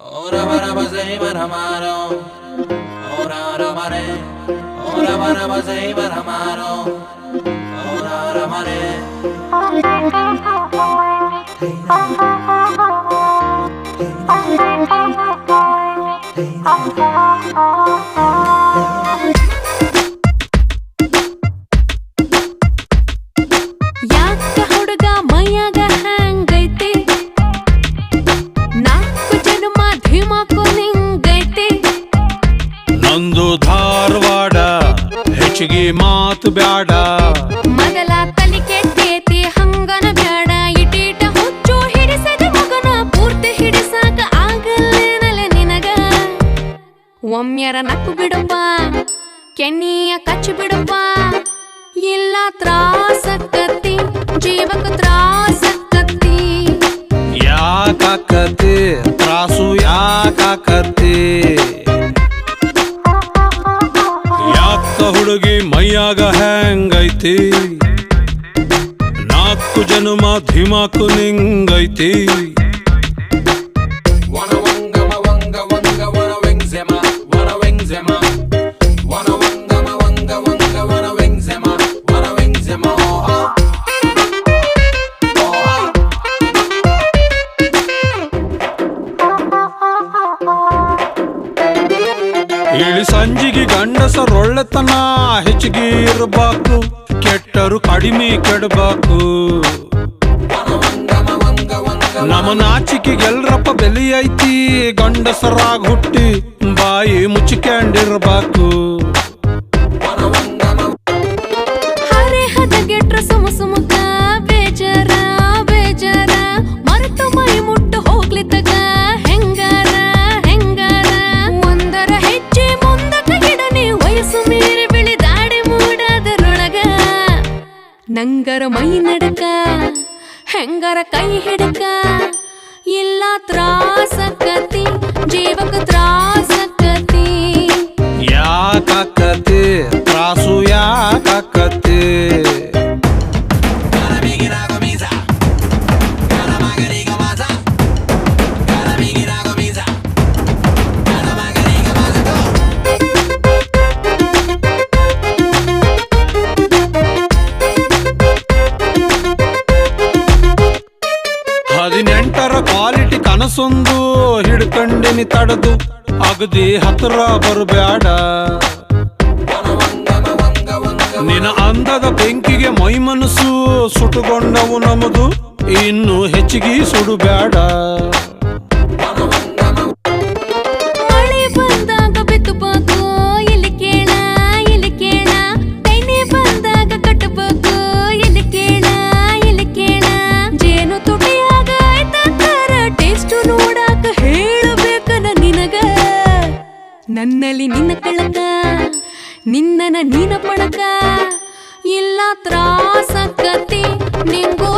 Ora bara bazai baramaro, ora ramare, ora bara bazai baramaro, ora ramare. ಯಾಕ ಹುಡುಗ ಮೈಯಾಗ ಹ್ಯಾಂಗೈತಿ ನಾಲ್ಕು ಜನ್ಮ ಧಿಮಾಕು ನಿಂಗೈತಿ ನಂದು ಧಾರವಾಡ ಹೆಚ್ಚಿಗೆ ಮಾತು ಬ್ಯಾಡ ಮೊದಲ ತಲಿ ಕೆಟ್ಟೇತಿ ಹಂಗನ ಬ್ಯಾಡ ಇಟೀಟ ಹುಚ್ಚು ಹಿಡಿಸದ ಮಗನ ಪೂರ್ತಿ ಹಿಡಿಸಾಕ ಆಗಲ್ಲೇನಲ್ಲ ನಿನಗ ಒಮ್ಮೆರ ನಕ್ಕು ಬಿಡಪ್ಪ ಕೆನ್ನಿಯ ಕಚ್ಚಿ ಬಿಡಪ್ಪ ಇಲ್ಲ ತ್ರಾಸಕ್ಕತ್ತಿ ಜೀವಕ ತ್ರಾಸಕ್ಕತ್ತಿ ಯಾಕಾಕತಿ ತ್ರಾಸು ಯಾಕಾಕತಿ ಯಾಕ ಹುಡುಗಿ ಮೈಯಾಗ ಹ್ಯಾಂಗೈತಿ ನಾಲ್ಕು ಜನ್ಮ ಧಿಮಾಕು ನಿಂಗೈತಿ Wanna wanga ma wanga wanga wanna wingzema wanna wingzema wanna wanga ma wanga wanga wanna wingzema oh ಇಳಿ ಸಂಜಿಗೆ ಗಂಡಸರೊಳ್ಳೆತನ ಹೆಚ್ಚಿಗೆ ಇರಬೇಕು ಕೆಟ್ಟರು ಕಡಿಮೆ ಕೆಡಬೇಕು ನಮ್ಮ ನಾಚಿಕೆಗೆಲ್ರಪ್ಪ ಬೆಲೆ ಐತಿ ಗಂಡಸರಾಗ ಹುಟ್ಟಿ ಬಾಯಿ ಮುಚ್ಚಿಕೊಂಡಿರ್ಬೇಕು ಹರೆ ಹದಗೆಟ್ರ ಸುಮ ಸುಮಕ ಬೇಜಾರ ಬೇಜಾರ ಮರೆತು ಮೈ ಮುಟ್ಟು ಹೋಗ್ಲಿತಗ ಹೆಂಗಾರ ಹೆಂಗಾರ ಒಂದರ ಹೆಜ್ಜೆ ಮುಂದಕ ಗಿಡನೆ ವಯಸ್ಸು ಮೀರಿ ಬಿಳಿದಾಡಿ ಮೂಡದರೊಳಗ ನಂಗರ ಮೈ ನಡಕ ಹೆಂಗರ ಕೈ ಹಿಡಕ ಇಲ್ಲ ತ್ರಾಸಕ್ಕತಿ ಜೀವಕ ತ್ರಾಸಕ್ಕತಿ ಯಾಕಾಕತಿ ತ್ರಾಸು ಯಾಕಾಕತಿ ಹದಿನೆಂಟರ ಕ್ವಾಲಿಟಿ ಕನಸೊಂದು ಹಿಡ್ಕಂಡಿನಿ ತಡದು ಅಗದಿ ಹತ್ರ ಬರಬ್ಯಾಡ ನಿನ್ನ ಅಂದದ ಬೆಂಕಿಗೆ ಮೈ ಮನಸ್ಸು ಸುಟ್ಟುಕೊಂಡವು ನಮದು ಇನ್ನು ಹೆಚ್ಚಿಗೆ ಸುಡುಬ್ಯಾಡ ಮಳೆ ಬಂದಾಗ ಬಿತ್ತಬೇಕು ಇಲ್ಲಿ ಕೇಳ ಇಲ್ಲಿ ಕೇಳ ತೈನೆ ಬಂದಾಗ ಕಟ್ಟಬೇಕು ಇಲ್ಲಿ ಕೇಳ ಇಲ್ಲಿ ಕೇಳ ಜೇನು ತುಟಿಯಾಗ ಆಯ್ತಾರ ಟೇಸ್ಟ್ ನೋಡಾಕ ಹೇಳಬೇಕನ ನಿನಗ ನನ್ನಲ್ಲಿ ನಿನ್ನ ಕಳಕ ನಿನ್ನನ ನೀನ ಪಳಕ ಇಲ್ಲ ತ್ರಾಸಕ್ಕತಿ ನಿಂಗೂ